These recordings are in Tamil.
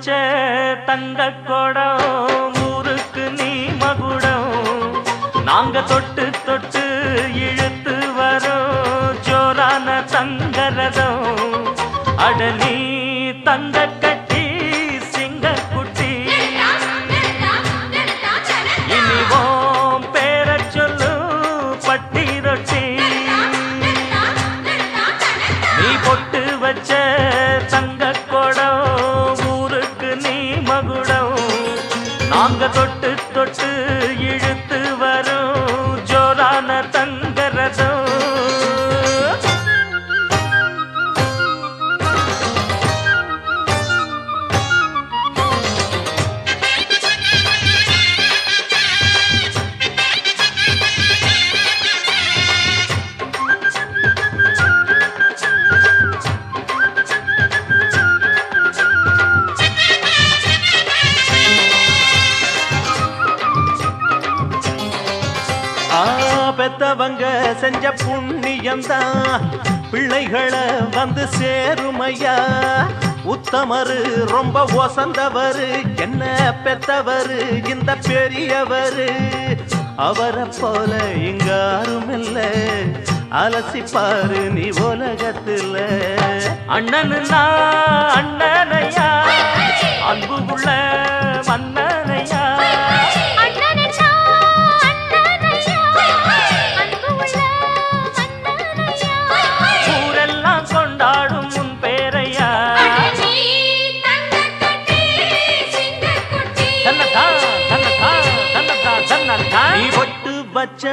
வச்ச தங்க கொடம் ஊருக்கு நீ மகுடம் நாங்க தொட்டு தொட்டு இழுத்து வரோம் ஜோரான தங்கரதம் அட நீ தங்க கட்டி சிங்க குட்டி இனிவோம் பேர சொல்லு பட்டி ரொட்டி நீ பொட்டு வச்ச தங்க கொடம் ஊருக்கு நீ மகுடம் நாங்க தொட்டு தொட்டு இழுத்து வரும் ஜோரான தங்கரதம் பெத்தவங்க செஞ்ச புண்ணியம்தான் பிள்ளைகளை வந்து சேருமையா உத்தமரு ரொம்ப ஒசந்தவரு என்ன பெத்தவரு இந்த பெரியவரு அவரை போல இங்க யாருமில்ல அலசிப்பாரு நீ உலகத்துல அண்ணனுன்னா அண்ணனையா அன்பு உள்ள மன்னனையா நீ பொட்டு வச்ச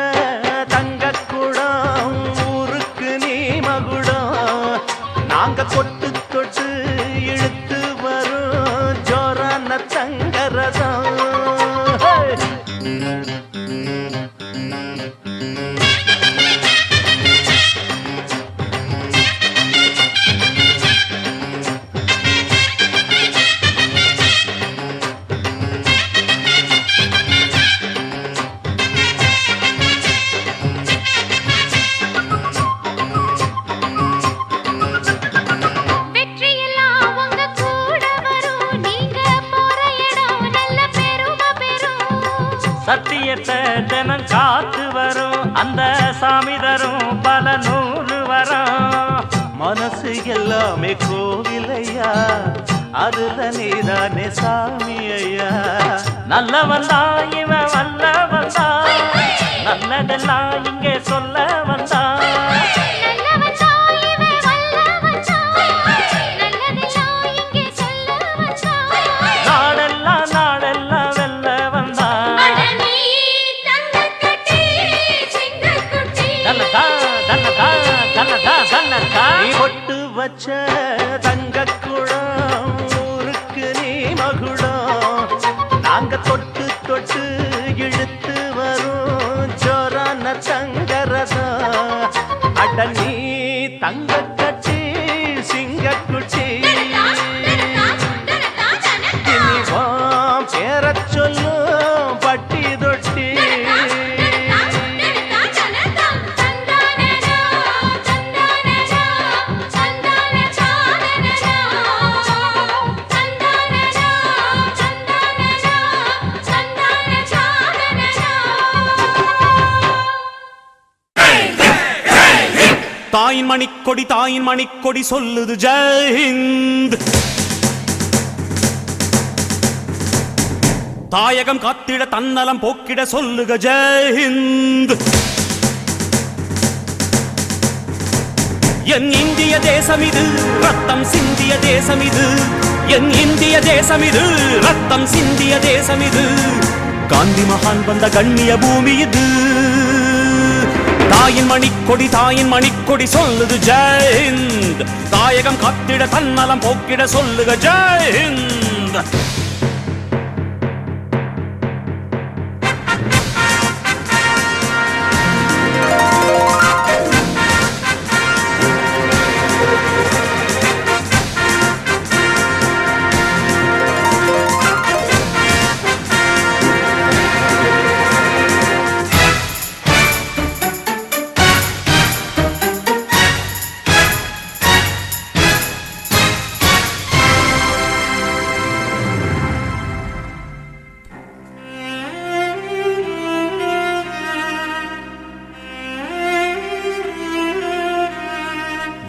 தங்க குடம் ஊருக்கு நீ மகுடம் நாங்க தொட்டு தொட்டு இழுத்து வரும் ஜோரான தங்கரதம் சத்தியத்தை தினம் காத்து வரும் அந்த சாமி தரும் பல நூறு வரும் மனசு எல்லாமே கோவிலையா அதுல நீதானே சாமி ஐயா நல்லவன் தான் இவன் வல்லவன் தான் நல்லதெல்லாம் இங்கே சொல்ல வந்தான் நீ பொட்டு வச்ச தங்க குடம் ஊருக்கு நீ மகுடம் நாங்க தொட்டு தொட்டு இழுத்து வரும் ஜோரான தங்கரதம் அட நீ தங்க கட்டி சிங்க குட்டி இனிவாம் பேர சொல்லும் பட்டி தொட்டி தாயின் மணிக்கொடி சொல்லுது ஜெய் ஹிந்த் தாயகம் காத்திட தன்னலம் போக்கிட சொல்லுக ஜெய் ஹிந்த் என் இந்திய தேசம் இது ரத்தம் சிந்திய தேசம் இது என் இந்திய தேசம் இது ரத்தம் சிந்திய தேசம் இது காந்தி மகான் வந்த கண்ணிய பூமி இது தாயின் மணிக்கொடி சொல்லுது ஜெய் ஹிந்த் தாயகம் காத்திட தன்னலம் போக்கிட சொல்லுக ஜெய் ஹிந்த்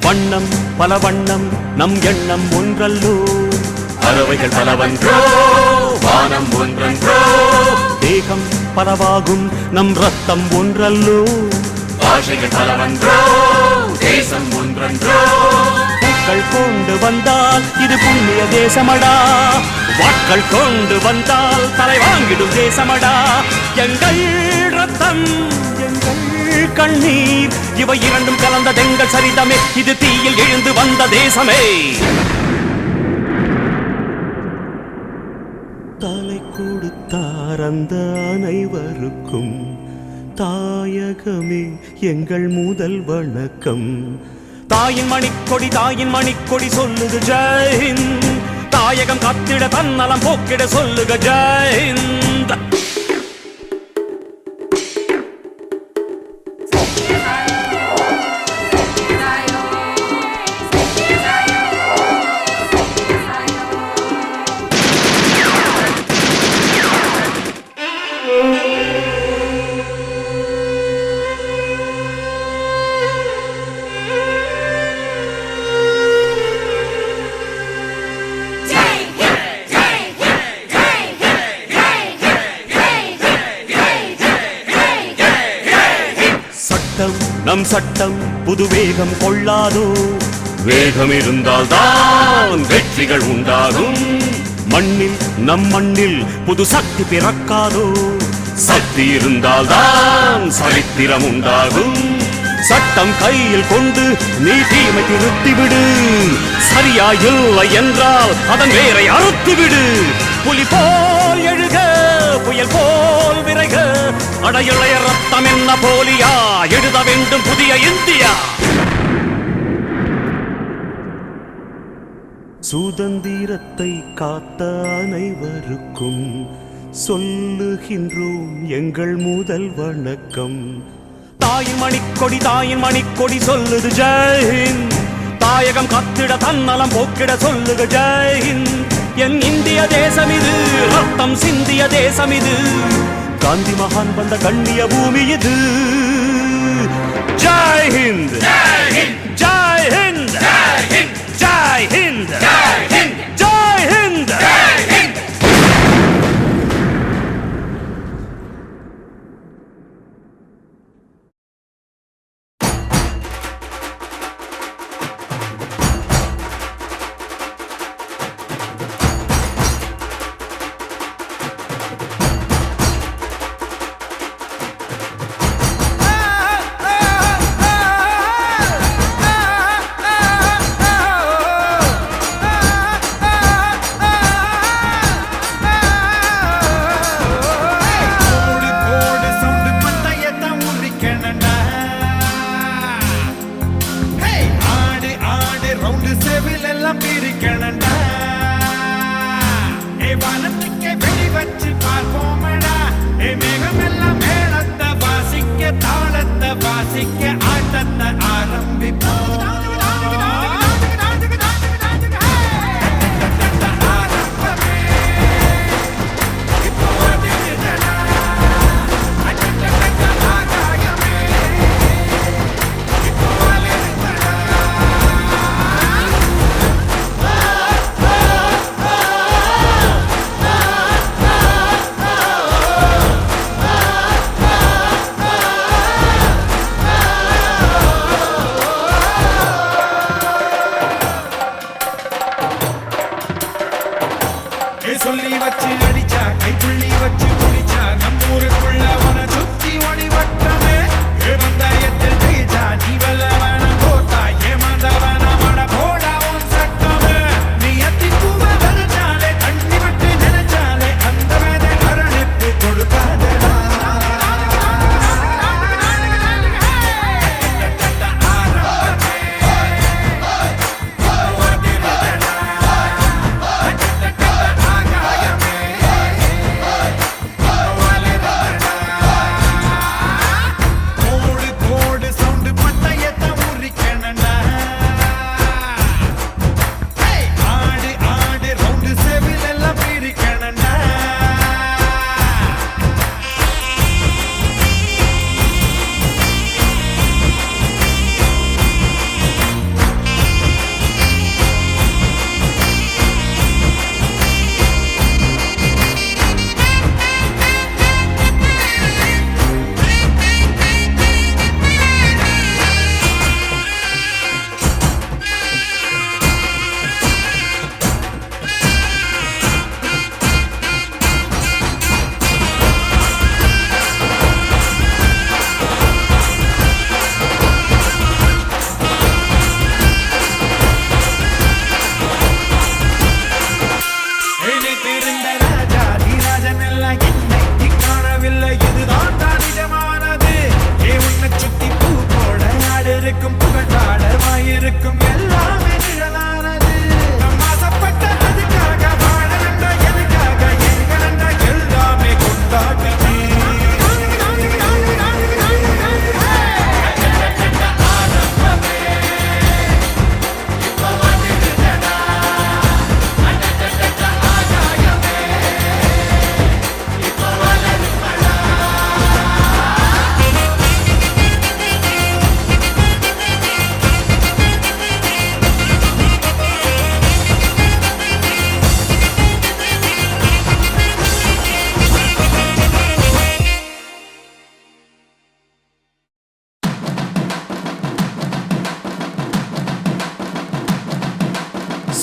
வண்ணம் பல வண்ணம் நம் எண்ணம் ஒன்றல்லோ பறவைகள் பலவன்றோ வானம் ஒன்றன்றோ தேகம் பலவாகும் நம் ரத்தம் ஒன்றல்லோ பாஷைகள் பலவன்றோ தேசம் ஒன்றன்றோ பூக்கள் கொண்டு வந்தால் இது புண்ணிய தேசமடா வாட்கள் கொண்டு வந்தால் தலை வாங்கிடும் தேசமடா எங்கள் ரத்தம் எங்கள் கண்ணீர் இவை இரண்டும் கலந்த எங்கள் சரிதமே இது தீயில் எழுந்து வந்த தேசமே தலை கொடுத்தார் அந்த அனைவருக்கும் தாயகமே எங்கள் முதல் வணக்கம் தாயின் மணிக்கொடி சொல்லுது ஜெயஹிந்த் தாயகம் காத்திட தன்னலம் போக்கிட சொல்லுக ஜெயஹிந்த் நம் சட்டம் புது வேகம் கொள்ளாதோ வேகம் இருந்தால் தான் வெற்றிகள் உண்டாகும் மண்ணில் நம் மண்ணில் புது சக்தி பிறக்காதோ சக்தி இருந்தால் தான் சரித்திரம் உண்டாகும் சட்டம் கையில் கொண்டு நீ தீமை திருத்திவிடு சரியா இல்லை என்றால் அதன் வேரை அறுத்துவிடு புலி போல் எழுக புயல் போல் விரைக அடையுளைய ரத்தம் என்ன போலியா எழுத வேண்டும் புதிய இந்தியா சுதந்திரத்தை காத்த அனைவருக்கும் சொல்லுகின்றோம் எங்கள் முதல் வணக்கம் தாயின் மணிக்கொடி சொல்லுது ஜெயஹிந்த் தாயகம் காத்திட தன்னலம் போக்கிட சொல்லுக ஜெயஹிந்த் என் இந்திய தேசம் இது ரத்தம் சிந்திய தேசம் இது காந்தி மகான் வந்த கண்ணிய பூமி இது ஜெய் ஹிந்த் ஜெய் ஹிந்த் ஜெய் ஹிந்த் ஜெய் ஹிந்த் ஜெய் ஹிந்த் ஜெய் ஹிந்த் ஜெய் ஹிந்த்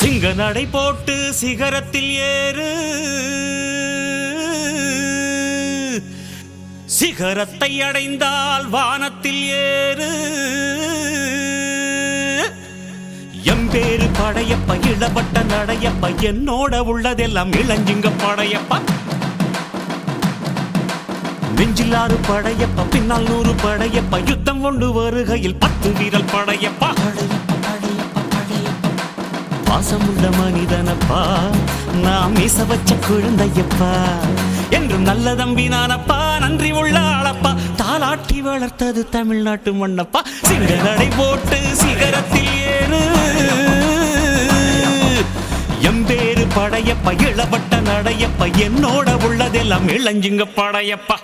சிங்க நடை போட்டு சிகரத்தில் ஏறு, சிகரத்தை அடைந்தால் வானத்தில் ஏறு. எம்பேரு படையப்ப இளவட்ட நடையப்ப, என்னோட உள்ளதெல்லாம் இளஞ்சிங்க படையப்பா. நெஞ்சிலாறு படையப்ப, பின்னால் 100 படையப்ப, யுத்தம் கொண்டு வருகையில் 10 வீரல் படையப்பா. பாசமுள்ள மனிதனப்பா, நாம் மீச வச்ச குழந்தையப்பா, என்றும் நல்ல தம்பி நானப்பா, நன்றி உள்ள ஆளப்பா, தாலாட்டி வளர்த்தது தமிழ்நாட்டு மண்ணப்பா. சிங்க நடை போட்டு சிகரத்தில் ஏறு, எம்பேரு படையப்ப இளவட்ட நடையப்ப, என்னோட உள்ளதெல்லாம் இளஞ்சிங்க படையப்பா.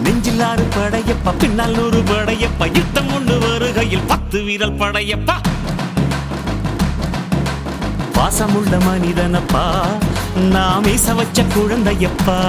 நெஞ்சிலாறு படையப்பா, பின்னால் 100 படையப்பா, யுத்தம் கொண்டு வருகையில் 10 வீரல் படையப்பா. பாசமுள்ள மனிதனப்பா, நாம் மீச வச்ச குழந்தையப்பா.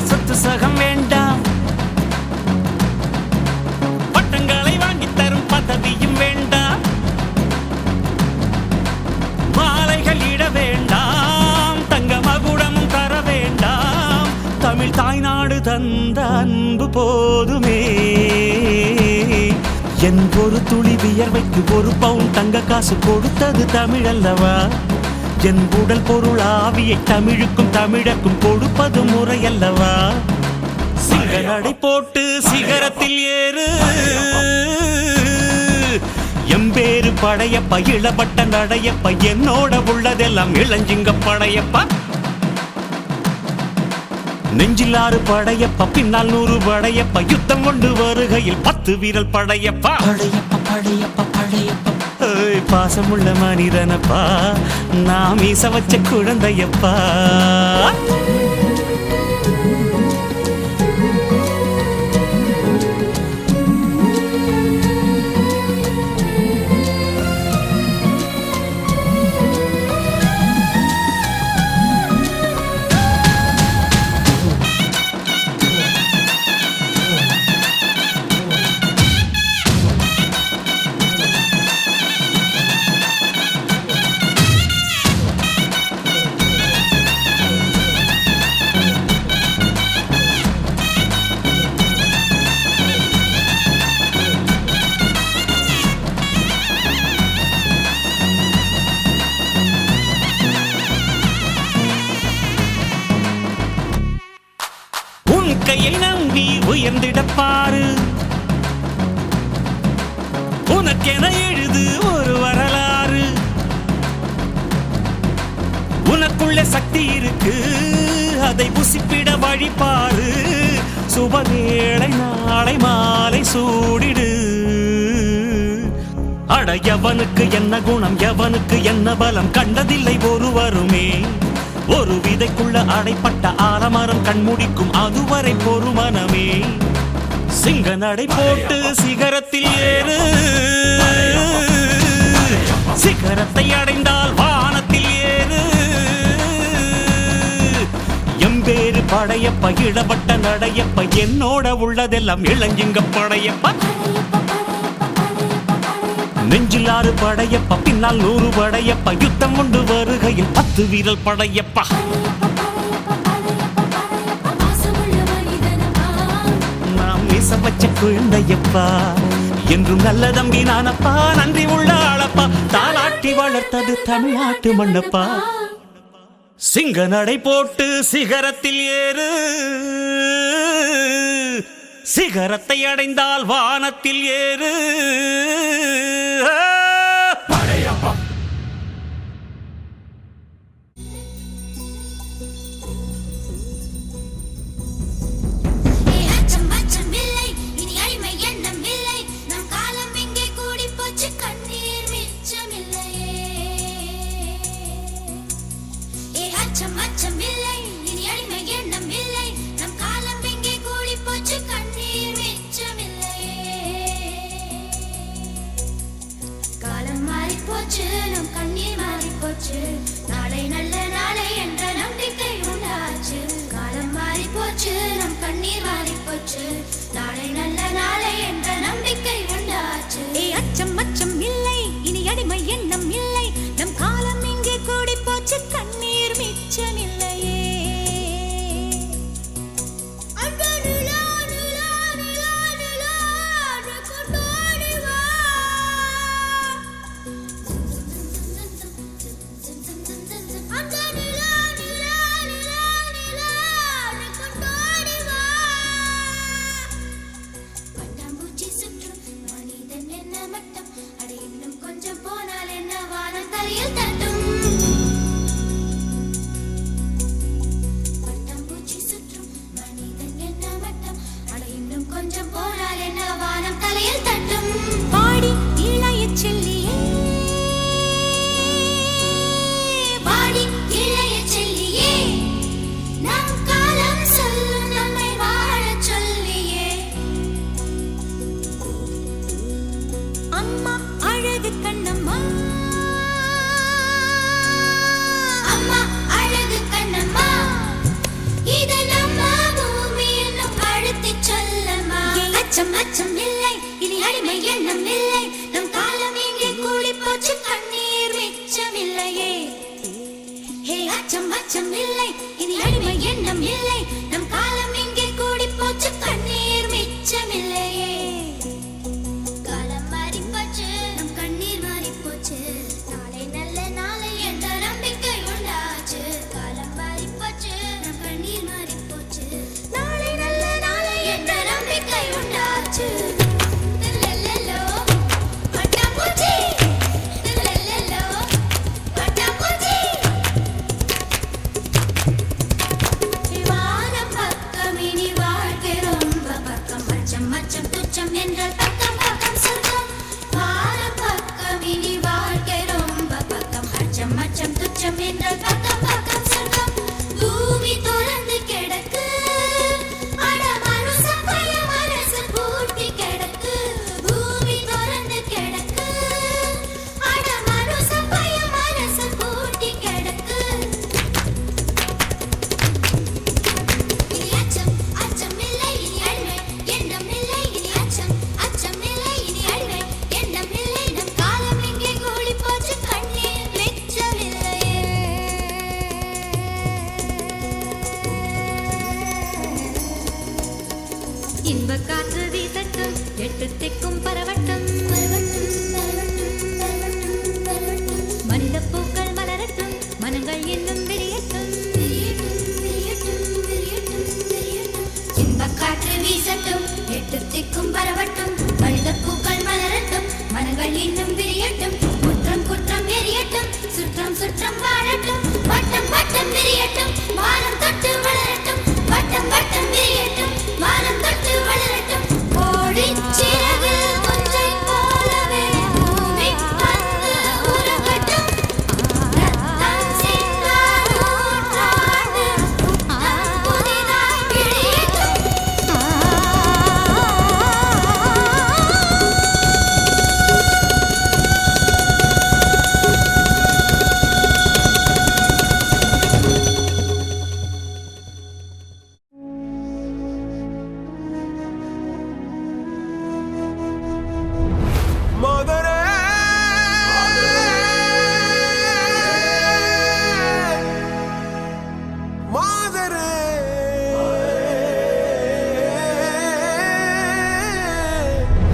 சொத்து சகம் வேண்டாம், பட்டங்களை வாங்கி தரும் பதவியும் வேண்டாம், மாலைகள் இட வேண்டாம், தங்க மகுடமும் தர வேண்டாம், தமிழ் தாய்நாடு தந்த அன்பு போதுமே. என் ஒரு துளி வியர்வைக்கு 1 பவுன் தங்க காசு கொடுத்தது தமிழ் அல்லவா. என் உடல் பொருள் ஆவியை தமிழுக்கும் தமிழக்கும் கொடுப்பது முறையல்லவா. சிங்க நடை போட்டு சிகரத்தில் ஏறு, எம்பேரு படையப்ப இளவட்ட நடையப்ப, என்னோட உள்ளதெல்லாம் இளஞ்சிங்க படையப்பா. நெஞ்சிலாறு படையப்ப, பின்னால் 100 படையப்ப, யுத்தம் கொண்டு வருகையில் 10 வீரல் படையப்பா. பாசமுள்ள மனிதனப்பா, நாம் மீச வச்ச குழந்தையப்பா. கையை நம்பி உயர்ந்திடப்பாரு, உனக்கென எழுது ஒரு வரலாறு. உனக்குள்ள சக்தி இருக்கு, அதை புசிப்பிட வழிபாரு. சுபவேளை நாளை மாலை சூடிடு. அட எவனுக்கு என்ன குணம், எவனுக்கு என்ன பலம், கண்டதில்லை ஒருவருமே. ஒரு விதைக்குள்ள அடைப்பட்ட ஆலமரம் கண்முடிக்கும், அதுவரை பொறுமனமே. சிங்க நடை போட்டு சிகரத்தில் ஏறு, சிகரத்தை அடைந்தால் வானத்தில் ஏறு. எம்பேரு படையப்ப இளவட்ட நடையப்ப, என்னோட உள்ளதெல்லாம் இளஞ்சிங்க படையப்ப. நெஞ்சிலாறு படையப்ப, பின்னால் 100 படையப்ப, யுத்தம் கொண்டு வருகையில் 10 வீரல் படையப்பா. நாம் மீச வச்ச குழந்தையப்பா, என்றும் நல்ல தம்பி நானப்பா, நன்றி உள்ள ஆளப்பா, தாலாட்டி வளர்த்தது தமிழ்நாட்டு மண்ணப்பா. சிங்க நடை போட்டு சிகரத்தில் ஏறு, சிகரத்தை அடைந்தால் வானத்தில் ஏறு. நாளை நல்ல நாளை என்ற நம்பிக்கை உண்டாச்சு. காலம் மாறி போச்சு, நம் கண்ணீர் மாறி போச்சு. நாளை நல்ல நாளை என்ற நம்பிக்கை உண்டாச்சு. அச்சம் அச்சம் இல்லை, இனி அடிமை எண்ணம் இல்லை. நம் காலம் இங்கே கூடி போச்சு, கண்ணீர் மிச்சமில்லையே. அச்சம் இல்லை, இனி அடிமை எண்ணம் இல்லை. நம் காலம் இங்கே கூடி போச்சு, கண்ணீர் மிச்சமில்லையே. அச்சம் இல்லை, இனி அடிமை எண்ணம் இல்லை. நம் காலம் இங்கே கூடி போச்சு, கண்ணீர் மிச்சமில்லையே. காலம் மாறி போச்சு, நம் கண்ணீர் மாறி போச்சு. நாளை நல்ல நாளை என்ற நம்பிக்கை உண்டாச்சு. காலம் மாறி போச்சு, நம் கண்ணீர் மாறி போச்சு. நாளை நல்ல நாளை என்ற நம்பிக்கை உண்டாச்சு. பூமி தொடர்ந்து கிடக்கு, பூட்டி கிடக்கு. பூமி தொடர்ந்து கிடக்கு, மனசு பூட்டி கிடக்கு. இனி அச்சம் இல்லை, இனி அடிமை எண்ணம் இல்லை. இனி அச்சம் இல்லை, இனி அடிமை எண்ணம் இல்லை. நம் காலம் இங்கே கூடி போச்சு, கண்ணீர் மிச்சமில்லையே. இன்ப காற்று வீசட்டும், எட்டு திக்கும் பரவட்டும். மனித பூக்கள் மலரட்டும், மனங்கள் இன்னும் விரியட்டும். இன்ப காற்று வீசட்டும், எட்டு திக்கும் பரவட்டும். மனித பூக்கள் மலரட்டும், மனங்கள் இன்னும் விரியட்டும். குற்றம் குற்றம் எரியட்டும், சுற்றம் சுற்றம் வாழட்டும். வட்டம் வட்டம் விரியட்டும், வானம் தொட்டு வளரட்டும். வட்டம் வட்டம் விரியட்டும், வானம் தொட்டு வளரட்டும். கோடிச் சிறகு ஒன்றை போலவே பூமி வந்து உருகட்டும். ரத்தம் சிந்தாத நூற்றாண்டு புதிதாய் விழியட்டும். மதுரை மாதரே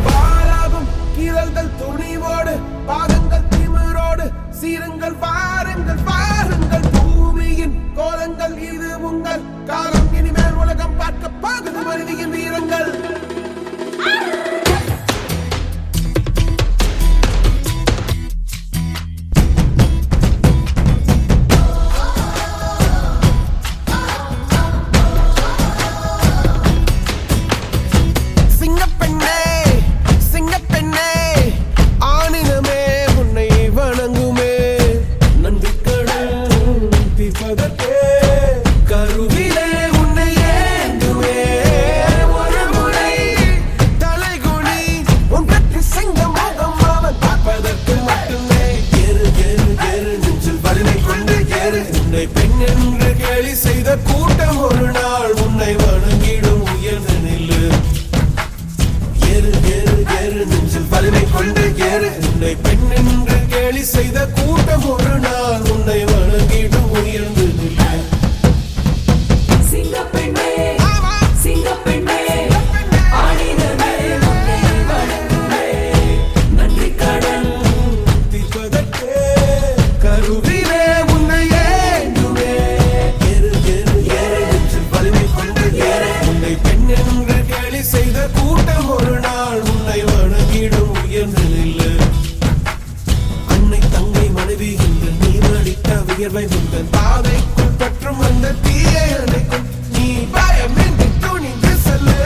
பாராகும் கீழல்கள் துணிவோடு, பாதங்கள் திமிரோடு, சீருங்கள் பாருங்கள் பாருங்கள் பூமியின் உங்கள் இது உங்கள் காலம். இனிமேல் உலகம் பார்க்க போகுது மனிதியின் வீரங்கள். சிங்கப்பெண்ணே சிங்கப்பெண்ணே ஆனினமே உன்னை வணங்குமே. நன்றி கடல் தீர்ப்பதற்கே கருவிலே உன்னை ஏந்துமே. ஒரு முறை தலைகுனி உன் வெற்றி சிங்க முகம் அவன் பார்ப்பதற்கு மட்டுமே. ஏறு ஏறு ஏறு நெஞ்சில் வலிமை கொண்டு ஏறு. உன்னை பெண் என்று கேலி செய்த கூட்டம் ஒரு நாள் உன்னை வணங்கிடும். உயர்ந்து நில்லு. ஏறு ஏறு ஏறு நெஞ்சில் வலிமை கொண்டு ஏறு. உன்னை பெண் என்று கேலி செய்த கூட்டம் ஒரு நாள் உன்னை வணங்கிடும். உயர்ந்து நில்லு. சிங்கப்பெண்ணே சிங்கப்பெண்ணே ஆடினமே உன்னை வணங்குமே. நன்றி கடன் தீர்ப்பதற்கே கருவிலே உன்னை ஏந்துமே. ஏறு ஏறு ஏறு நெஞ்சில் வலிமை கொண்டு ஏறு. உன்னை பெண் என்று கேலி செய்த கூட்டம் ஒரு நாள் உன்னை வணங்கிடும். உயர்ந்து நில்லு. அன்னை தங்கை மனைவி என்று நீ அடித்த வியர்வை உங்கள் பாதைக்குள் பற்றும் அந்த தீயை அணைக்கும். நீ பயமின்றி துணிந்து செல்லு.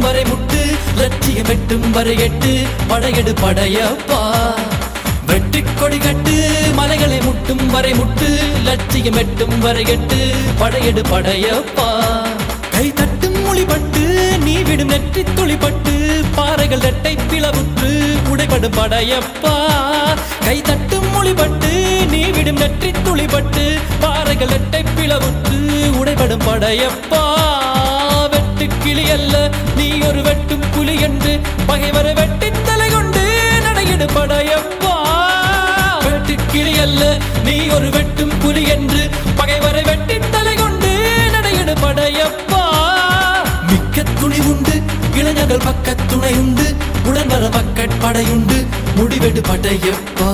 வரை முட்டு லட்சியம் எட்டும் வரை எட்டு படையெடு படையப்பா வெற்றி கொடி கட்டு மலைகளை முட்டும் வரை முட்டு லட்சியம் எட்டும் வரை எட்டு படையெடு படையப்பா கை தட்டும் மொழிபட்டு நீ விடும் நெற்றி துளிப்பட்டு பாறைகள் இரட்டை பிளவுற்று உடைபடும் படையப்பா கை தட்டும் மொழிபட்டு நீ விடும் நெற்றி துளிப்பட்டு பாறைகள் இரட்டை பிளவுற்று உடைபடும் படையப்பா வெட்டு கிளி அல்ல நீ ஒரு வெட்டும் புலி என்று பகைவரை வெட்டி தலை கொண்டு நடையிடு படையப்பா வெட்டு கிளி அல்ல நீ ஒரு வெட்டும் புலி என்று பகைவரை வெட்டி தலை கொண்டு நடையிடு படையப்பா மிக்க துணி உண்டு இளைஞர்கள் பக்க துணை உண்டு உடன்வர மக்கட் படையுண்டு முடிவெடு படையப்பா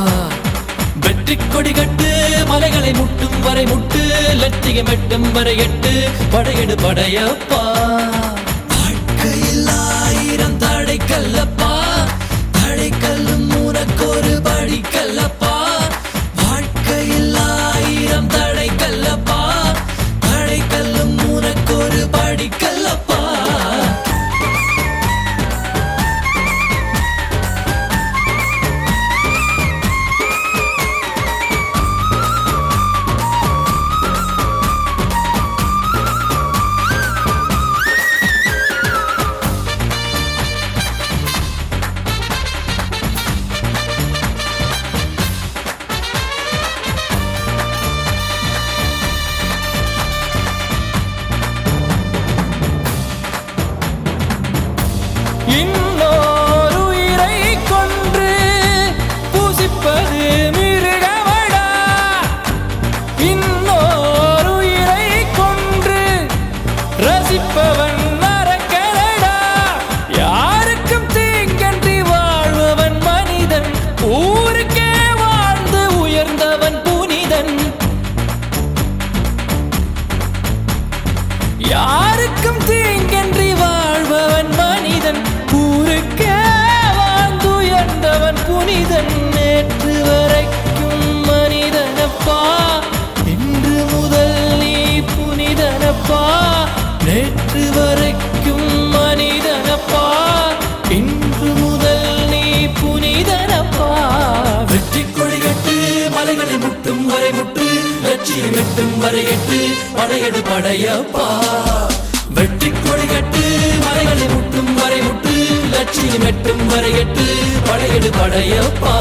வெற்றி கொடி கட்டு மலைகளை முட்டும் வரை முட்டு லட்சியம் எட்டும் வரை எட்டு படையெடு படையப்பா வாழ்க்கையில் ஆயிரம் தடை கல்லப்பா தடை கல்லும் உனக்கொரு படி கல்லப்பா வாழ்க்கையில் ஆயிரம் தடை கல்லப்பா தடை கல்லும் உனக்கொரு படி கல்லப்பா இன்னொரு உயிரை கொன்று பூசிப்பது மிருகமடா இன்னொரு உயிரை கொன்று ரசிப்பவன் நரக்கரடா யாருக்கும் தீங்கன்றி வாழ்பவன் மனிதன் ஊருக்கே வாழ்ந்து உயர்ந்தவன் புனிதன் யாருக்கும் தீங்கன்றி வாழ்பவன் மனிதன் ஊருக்கே வாழ்ந்துயர்ந்தவன் புனிதன் நேற்று வரைக்கும் மனிதனப்பா இன்று முதல் நீ புனிதனப்பா நேற்று வரைக்கும் மனிதனப்பா இன்று முதல் நீ புனிதனப்பா வெற்றி கொடி கட்டு மலைகளை முட்டும் வரை முட்டு லட்சியம் எட்டும் வரை எட்டு படையெடு படையப்பா வெற்றி கொடி கட்டு மலைகளை முட்டும் வரை முட்டு லட்சியம் எட்டும் வரை எட்டு படையெடு படையப்பா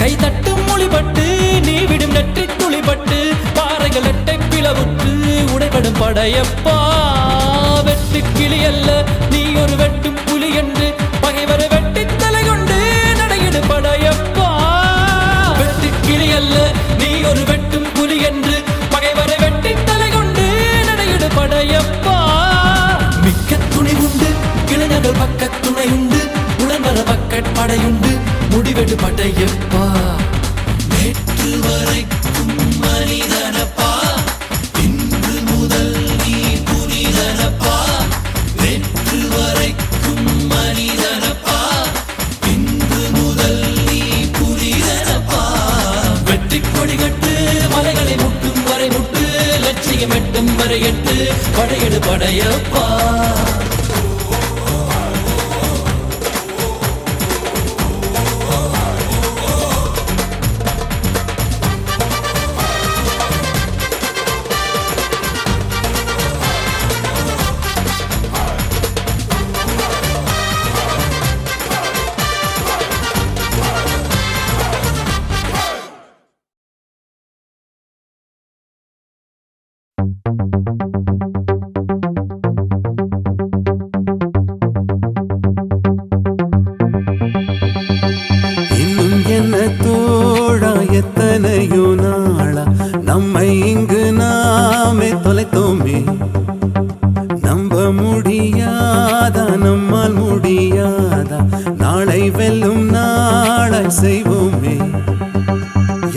கை தட்டும் மொழிபட்டு நீ விடும் நெற்றி துளிப்பட்டு பாறைகள் எட்டை பிளவுற்று உடைபடும் படையப்பா வெட்டு கிளி அல்ல நீ ஒரு வெட்டும் புலி என்று பகைவரை வெட்டி தலை கொண்டு நடையிடு படையப்பா வெட்டு கிளி அல்ல நீ ஒரு வெட்டும் புலி என்று பகைவரை வெட்டி தலை கொண்டு நடையிடு படையப்பா மிக்க துணி உண்டு இளைஞர்கள் பக்க துணை உண்டு உடன்வர மக்கட் படையுண்டு முடிவெடு படையப்பா நேற்று வரைக்கும் மனிதனப்பா இன்று முதல் நீ புனிதனப்பா நேற்று வரைக்கும் மனிதனப்பா இன்று முதல் நீ புனிதனப்பா வெற்றி கொடி கட்டு மலைகளை முட்டும் வரை முட்டு லட்சியம் எட்டும் வரை எட்டு படையெடு படையப்பா எத்தனையோ நாளா நம்மை இங்கு நாமே தொலைத்தோமே நம்ப முடியாதா நம்மால் முடியாதா நாளை வெல்லும் நாளை செய்வோமே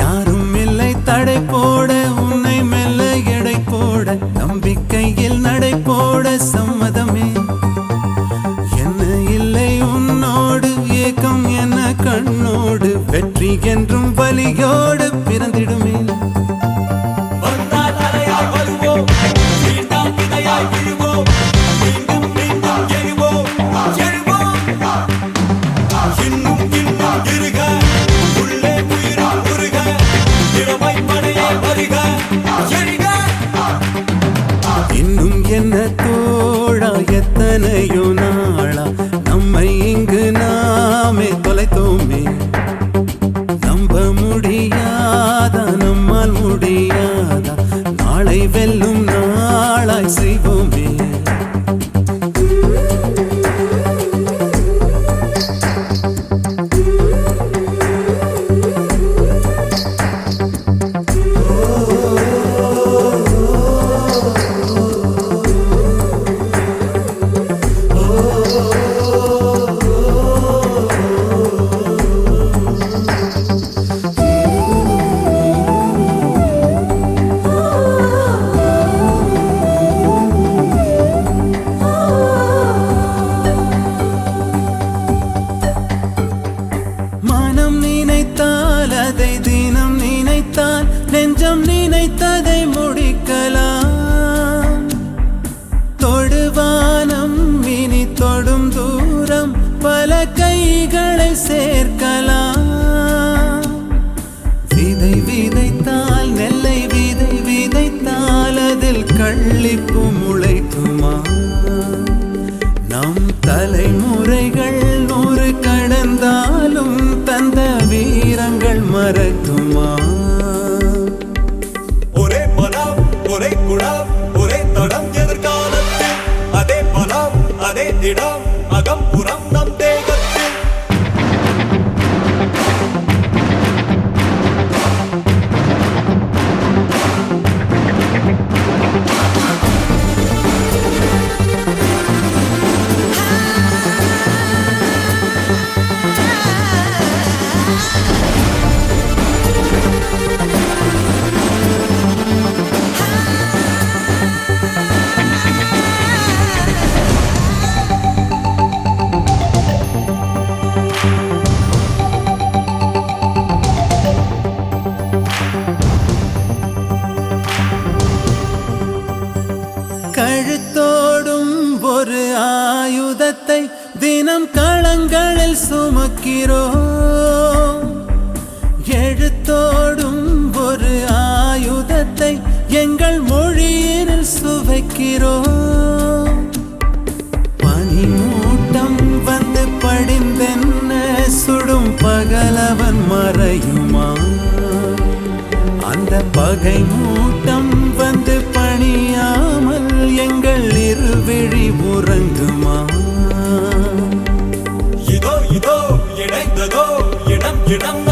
யாரும் இல்லை தடை போட உன்னை மெல்ல எடை போட நம்பிக்கையில் நடை போட சம்மதமே என்ன இல்லை உன்னோடு ஏக்கம் என்ன கண்ணோடு வெற்றி என்றும் வலியோடு பிறந்திடுமே வந்தால் அலையாய் வருவோம் வீழ்ந்தால் விதையாய் விழுவோம் மீண்டும் மீண்டும் எழுவோம் மனம் நினைத்தால் அதை தினம் நினைத்தால் நெஞ்சம் நினைத்ததை முடிக்கலாம். தொடுவானம் இனி தொடும் தூரம் பல கைகளை சேர்க்கலாம். விதை விதைத்தால் நெல்லை விதை விதைத்தால் அதில் கள்ளிப்பு முளைக்குமா? நம் தலைமுறைகள் 100 கடந்தாலும் தந்த வீரங்கள் மறக்குமா? ஒரே மனம் ஒரே குணம் ஒரே தடம் எதிர்காலத்தில் அதே பலம் அதே திடம் அகம் புறம் நம் தேகத்தில். கழுத்தோடும் ஒரு ஆயுதத்தை தினம் களங்களில் சுமக்கிறோம். எழுத்தோடும் ஒரு ஆயுதத்தை எங்கள் மொழியினில் சுவைக்கிறோம். பனிமூட்டம் வந்து படிந்தென்ன சுடும் பகலவன் மறையுமா? அந்த பகை மூட்டம் வந்து பணியாமல் எங்கள் இருவிழி உறங்குமா? இதோ இதோ இணைந்ததோ இடம் இடம்